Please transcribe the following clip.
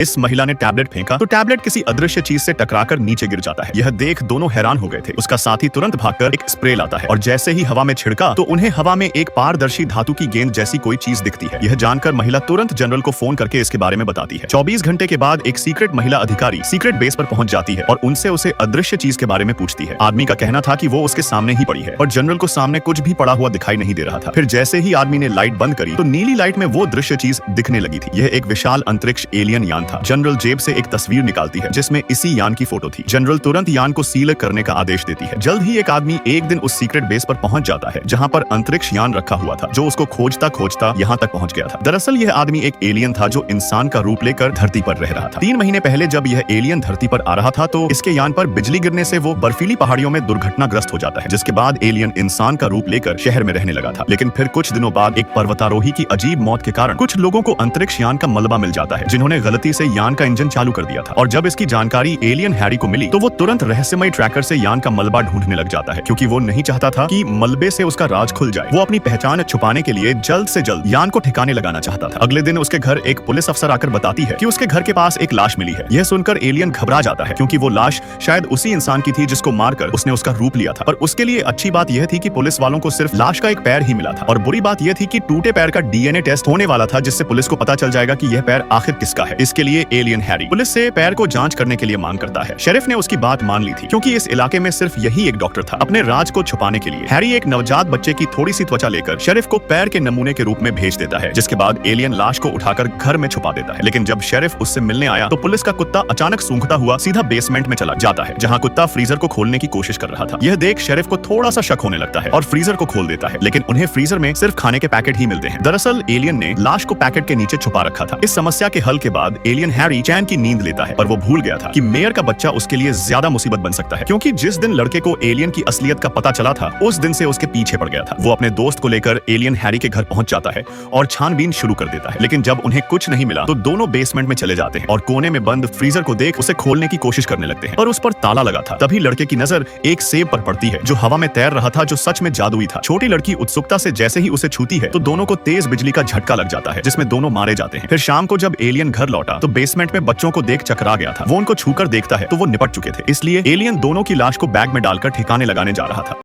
इस महिला ने टैबलेट फेंका तो टैबलेट किसी अदृश्य चीज से टकराकर नीचे गिर जाता है। यह देख दोनों हैरान हो गए थे। उसका साथी तुरंत भागकर एक स्प्रे लाता है और जैसे ही हवा में छिड़का तो उन्हें हवा में एक पारदर्शी धातु की गेंद जैसी कोई चीज दिखती है। यह जानकर महिला तुरंत जनरल को फोन करके इसके बारे में बताती है। 24 घंटे के बाद एक सीक्रेट महिला अधिकारी सीक्रेट बेस पर पहुंच जाती है और उनसे उसे अदृश्य चीज के बारे में पूछती है। आदमी का कहना था कि वो उसके सामने ही पड़ी है और जनरल को सामने कुछ भी पड़ा हुआ दिखाई नहीं दे रहा था। फिर जैसे ही आदमी ने लाइट बंद करी तो नीली लाइट में वो दृश्य चीज दिखने लगी थी। यह एक विशाल अंतरिक्ष एलियन यान था। जनरल जेब से एक तस्वीर निकालती है जिसमें इसी यान की फोटो थी। जनरल तुरंत यान को सील करने का आदेश देती है। जल्द ही एक आदमी एक दिन उस सीक्रेट बेस पर पहुंच जाता है जहां पर अंतरिक्ष यान रखा हुआ था, जो उसको खोजता खोजता यहां तक पहुंच गया था। दरअसल यह आदमी एक एलियन था जो इंसान का रूप लेकर धरती पर रह रहा था। 3 महीने पहले जब यह एलियन धरती पर आ रहा था तो इसके यान पर बिजली गिरने से वो बर्फीली पहाड़ियों में दुर्घटनाग्रस्त हो जाता है, जिसके बाद एलियन इंसान का रूप लेकर शहर में रहने लगा था। लेकिन फिर कुछ दिनों बाद एक पर्वतारोही की अजीब मौत के कारण कुछ लोगों को अंतरिक्ष यान का मलबा मिल जाता है, जिन्होंने गलती से यान का इंजन चालू कर दिया था। और जब इसकी जानकारी एलियन हैरी को मिली तो वो तुरंत रहस्यमय ट्रैकर से यान का मलबा ढूंढने लग जाता है, क्योंकि वो नहीं चाहता था कि मलबे से उसका राज खुल जाए। वो अपनी पहचान छुपाने के लिए जल्द से जल्द यान को ठिकाने लगाना चाहता था। अगले दिन उसके घर एक पुलिस अफसर आकर बताती है कि उसके घर के पास एक लाश मिली है। यह सुनकर एलियन घबरा जाता है, क्योंकि वो लाश शायद उसी इंसान की थी जिसको मारकर उसने उसका रूप लिया था। पर उसके लिए अच्छी बात यह थी कि पुलिस वालों को सिर्फ लाश का एक पैर ही मिला था, और बुरी बात यह थी कि टूटे पैर का डीएनए टेस्ट होने वाला था, जिससे पुलिस को पता चल जाएगा कि यह पैर आखिर किसका है। इसके लिए एलियन हैरी पुलिस से पैर को जांच करने के लिए मांग करता है। शेरिफ ने उसकी बात मान ली थी, क्योंकि इस इलाके में सिर्फ यही एक डॉक्टर था। अपने राज को छुपाने के लिए हैरी एक नवजात बच्चे की थोड़ी सी त्वचा लेकर शेरिफ को पैर के नमूने के रूप में भेज देता है, जिसके बाद एलियन लाश को उठाकर घर में छुपा देता है। लेकिन जब शेरिफ उससे मिलने आया तो पुलिस का कुत्ता अचानक सूंघता हुआ सीधा बेसमेंट में चला जाता है, जहां कुत्ता फ्रीजर को खोलने की कोशिश कर रहा था। यह देख शेरिफ को थोड़ा सा शक होने लगता है और फ्रीजर को खोल देता है, लेकिन उन्हें फ्रीजर में सिर्फ खाने के पैकेट ही मिलते हैं। दरअसल एलियन ने लाश को पैकेट के नीचे छुपा रखा था। इस समस्या के हल के बाद एलियन हैरी चैन की नींद लेता है, पर वो भूल गया था कि मेयर का बच्चा उसके लिए ज्यादा मुसीबत बन सकता है, क्योंकि जिस दिन लड़के को एलियन की असलियत का पता चला था उस दिन से उसके पीछे पड़ गया था। वो अपने दोस्त को लेकर एलियन हैरी के घर पहुंच जाता है और छानबीन शुरू कर देता है। लेकिन जब उन्हें कुछ नहीं मिला तो दोनों बेसमेंट में चले जाते हैं और कोने में बंद फ्रीजर को देख उसे खोलने की कोशिश करने लगते हैं, पर उस पर ताला लगा था। तभी लड़के की नजर एक सेब पर पड़ती है जो हवा में तैर रहा था, जो सच में जादुई था। छोटी लड़की उत्सुकता से जैसे ही उसे छूती है तो दोनों को तेज बिजली का झटका लग जाता है, जिसमें दोनों मारे जाते हैं। फिर शाम को जब एलियन घर लौटा तो बेसमेंट में बच्चों को देख चकरा गया था। वो उनको छूकर देखता है तो वो निपट चुके थे, इसलिए एलियन दोनों की लाश को बैग में डालकर ठिकाने लगाने जा रहा था।